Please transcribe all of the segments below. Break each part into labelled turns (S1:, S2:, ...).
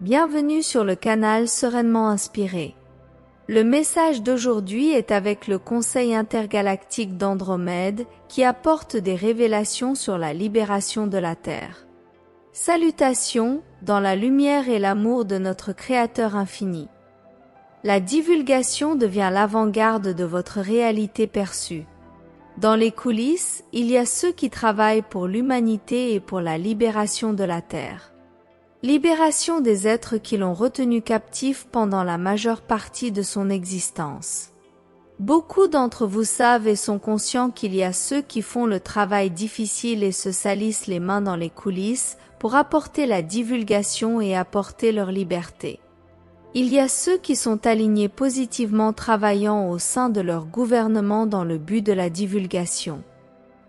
S1: Bienvenue sur le canal Sereinement Inspiré. Le message d'aujourd'hui est avec le Conseil intergalactique d'Andromède qui apporte des révélations sur la libération de la Terre. Salutations dans la lumière et l'amour de notre Créateur infini. La divulgation devient l'avant-garde de votre réalité perçue. Dans les coulisses, il y a ceux qui travaillent pour l'humanité et pour la libération de la Terre. Libération des êtres qui l'ont retenu captif pendant la majeure partie de son existence. Beaucoup d'entre vous savent et sont conscients qu'il y a ceux qui font le travail difficile et se salissent les mains dans les coulisses pour apporter la divulgation et apporter leur liberté. Il y a ceux qui sont alignés positivement travaillant au sein de leur gouvernement dans le but de la divulgation.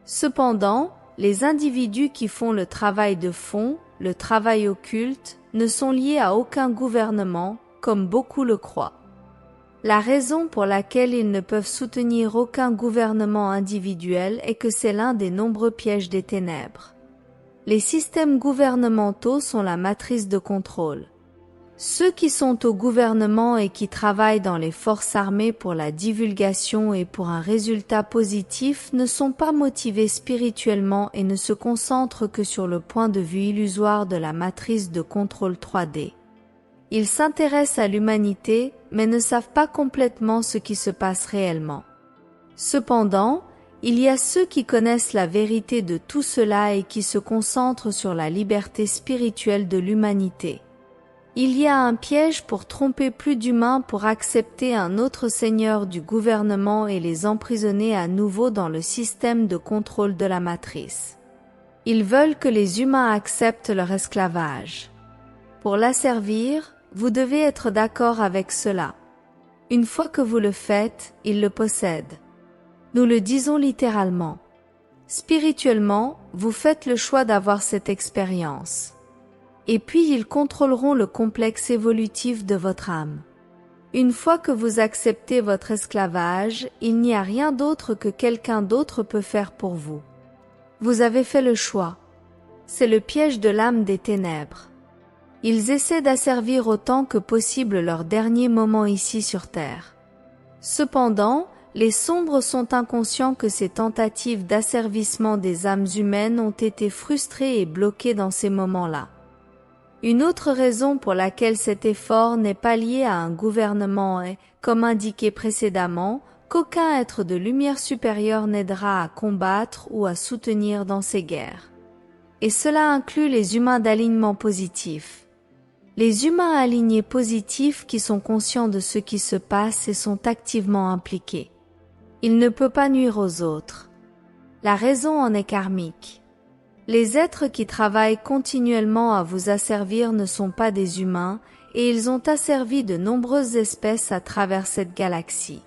S1: Cependant, les individus qui font le travail de fond, le travail occulte, ne sont liés à aucun gouvernement, comme beaucoup le croient. La raison pour laquelle ils ne peuvent soutenir aucun gouvernement individuel est que c'est l'un des nombreux pièges des ténèbres. Les systèmes gouvernementaux sont la matrice de contrôle. Ceux qui sont au gouvernement et qui travaillent dans les forces armées pour la divulgation et pour un résultat positif ne sont pas motivés spirituellement et ne se concentrent que sur le point de vue illusoire de la matrice de contrôle 3D. Ils s'intéressent à l'humanité, mais ne savent pas complètement ce qui se passe réellement. Cependant, il y a ceux qui connaissent la vérité de tout cela et qui se concentrent sur la liberté spirituelle de l'humanité. Il y a un piège pour tromper plus d'humains pour accepter un autre seigneur du gouvernement et les emprisonner à nouveau dans le système de contrôle de la matrice. Ils veulent que les humains acceptent leur esclavage. Pour l'asservir, vous devez être d'accord avec cela. Une fois que vous le faites, ils le possèdent. Nous le disons littéralement. Spirituellement, vous faites le choix d'avoir cette expérience. Et puis ils contrôleront le complexe évolutif de votre âme. Une fois que vous acceptez votre esclavage, il n'y a rien d'autre que quelqu'un d'autre peut faire pour vous. Vous avez fait le choix. C'est le piège de l'âme des ténèbres. Ils essaient d'asservir autant que possible leur dernier moment ici sur Terre. Cependant, les sombres sont inconscients que ces tentatives d'asservissement des âmes humaines ont été frustrées et bloquées dans ces moments-là. Une autre raison pour laquelle cet effort n'est pas lié à un gouvernement est, comme indiqué précédemment, qu'aucun être de lumière supérieure n'aidera à combattre ou à soutenir dans ces guerres. Et cela inclut les humains d'alignement positif. Les humains alignés positifs qui sont conscients de ce qui se passe et sont activement impliqués. Il ne peut pas nuire aux autres. La raison en est karmique. Les êtres qui travaillent continuellement à vous asservir ne sont pas des humains et ils ont asservi de nombreuses espèces à travers cette galaxie.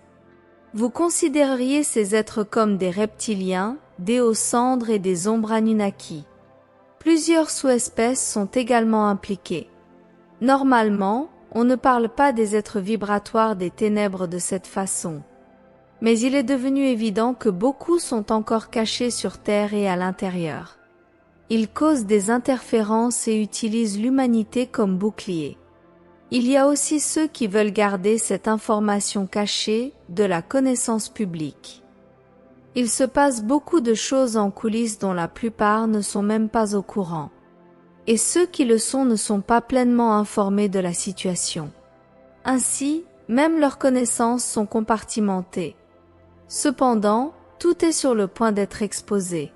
S1: Vous considéreriez ces êtres comme des reptiliens, des hauts-cendres et des ombres Anunnaki. Plusieurs sous-espèces sont également impliquées. Normalement, on ne parle pas des êtres vibratoires des ténèbres de cette façon. Mais il est devenu évident que beaucoup sont encore cachés sur Terre et à l'intérieur. Ils causent des interférences et utilisent l'humanité comme bouclier. Il y a aussi ceux qui veulent garder cette information cachée de la connaissance publique. Il se passe beaucoup de choses en coulisses dont la plupart ne sont même pas au courant. Et ceux qui le sont ne sont pas pleinement informés de la situation. Ainsi, même leurs connaissances sont compartimentées. Cependant, tout est sur le point d'être exposé.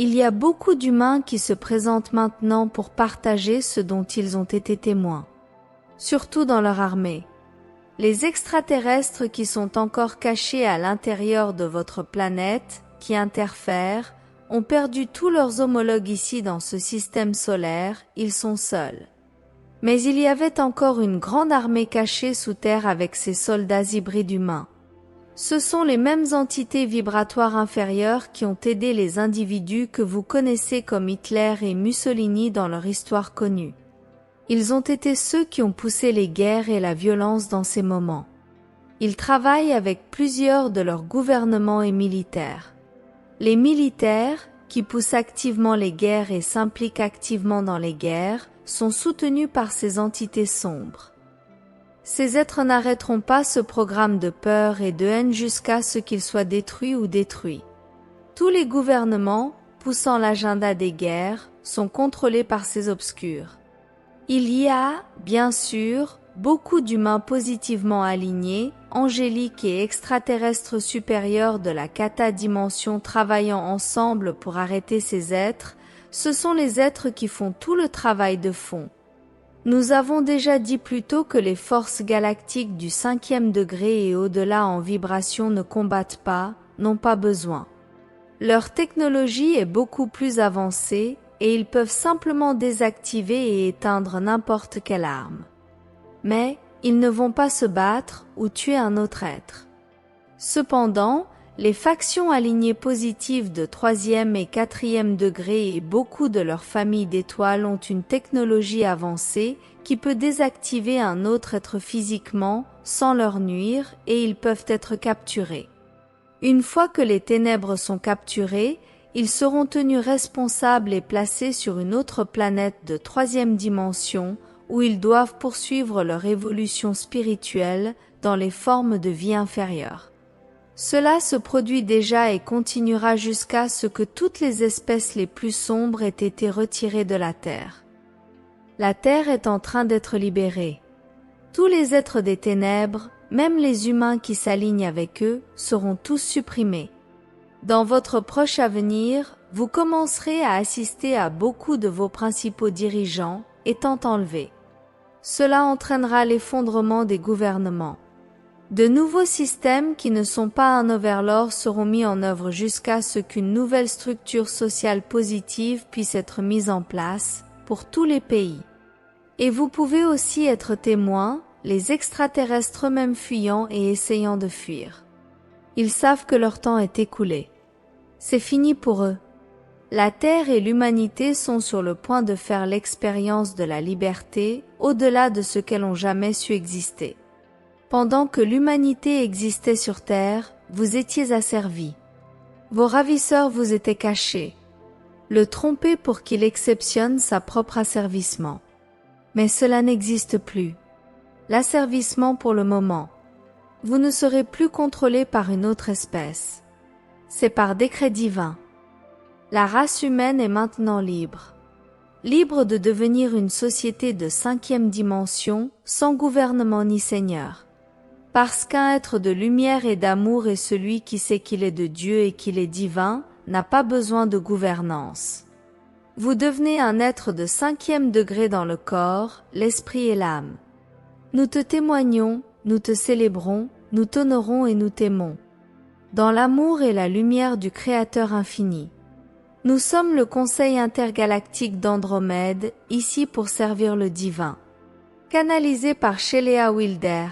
S1: Il y a beaucoup d'humains qui se présentent maintenant pour partager ce dont ils ont été témoins, surtout dans leur armée. Les extraterrestres qui sont encore cachés à l'intérieur de votre planète, qui interfèrent, ont perdu tous leurs homologues ici dans ce système solaire, ils sont seuls. Mais il y avait encore une grande armée cachée sous terre avec ses soldats hybrides humains. Ce sont les mêmes entités vibratoires inférieures qui ont aidé les individus que vous connaissez comme Hitler et Mussolini dans leur histoire connue. Ils ont été ceux qui ont poussé les guerres et la violence dans ces moments. Ils travaillent avec plusieurs de leurs gouvernements et militaires. Les militaires, qui poussent activement les guerres et s'impliquent activement dans les guerres, sont soutenus par ces entités sombres. Ces êtres n'arrêteront pas ce programme de peur et de haine jusqu'à ce qu'il soit détruit ou détruit. Tous les gouvernements, poussant l'agenda des guerres, sont contrôlés par ces obscurs. Il y a, bien sûr, beaucoup d'humains positivement alignés, angéliques et extraterrestres supérieurs de la kata-dimension travaillant ensemble pour arrêter ces êtres. Ce sont les êtres qui font tout le travail de fond. Nous avons déjà dit plus tôt que les forces galactiques du 5e degré et au-delà en vibration ne combattent pas, n'ont pas besoin. Leur technologie est beaucoup plus avancée et ils peuvent simplement désactiver et éteindre n'importe quelle arme. Mais ils ne vont pas se battre ou tuer un autre être. Cependant, les factions alignées positives de 3e et 4e degré et beaucoup de leurs familles d'étoiles ont une technologie avancée qui peut désactiver un autre être physiquement sans leur nuire et ils peuvent être capturés. Une fois que les ténèbres sont capturés, ils seront tenus responsables et placés sur une autre planète de 3e dimension où ils doivent poursuivre leur évolution spirituelle dans les formes de vie inférieures. Cela se produit déjà et continuera jusqu'à ce que toutes les espèces les plus sombres aient été retirées de la Terre. La Terre est en train d'être libérée. Tous les êtres des ténèbres, même les humains qui s'alignent avec eux, seront tous supprimés. Dans votre proche avenir, vous commencerez à assister à beaucoup de vos principaux dirigeants étant enlevés. Cela entraînera l'effondrement des gouvernements. De nouveaux systèmes qui ne sont pas un overlord seront mis en œuvre jusqu'à ce qu'une nouvelle structure sociale positive puisse être mise en place pour tous les pays. Et vous pouvez aussi être témoin, les extraterrestres eux-mêmes fuyant et essayant de fuir. Ils savent que leur temps est écoulé. C'est fini pour eux. La Terre et l'humanité sont sur le point de faire l'expérience de la liberté au-delà de ce qu'elles ont jamais su exister. Pendant que l'humanité existait sur Terre, vous étiez asservis. Vos ravisseurs vous étaient cachés. Le tromper pour qu'il exceptionne sa propre asservissement. Mais cela n'existe plus. L'asservissement pour le moment. Vous ne serez plus contrôlé par une autre espèce. C'est par décret divin. La race humaine est maintenant libre. Libre de devenir une société de 5e dimension, sans gouvernement ni seigneur. Parce qu'un être de lumière et d'amour est celui qui sait qu'il est de Dieu et qu'il est divin, n'a pas besoin de gouvernance. Vous devenez un être de 5e degré dans le corps, l'esprit et l'âme. Nous te témoignons, nous te célébrons, nous t'honorons et nous t'aimons. Dans l'amour et la lumière du Créateur infini. Nous sommes le Conseil intergalactique d'Andromède, ici pour servir le divin. Canalisé par Shellea Wilder.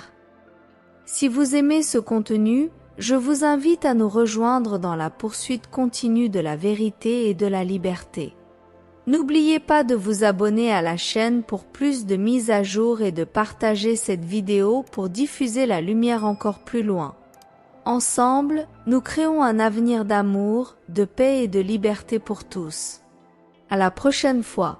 S1: Si vous aimez ce contenu, je vous invite à nous rejoindre dans la poursuite continue de la vérité et de la liberté. N'oubliez pas de vous abonner à la chaîne pour plus de mises à jour et de partager cette vidéo pour diffuser la lumière encore plus loin. Ensemble, nous créons un avenir d'amour, de paix et de liberté pour tous. À la prochaine fois.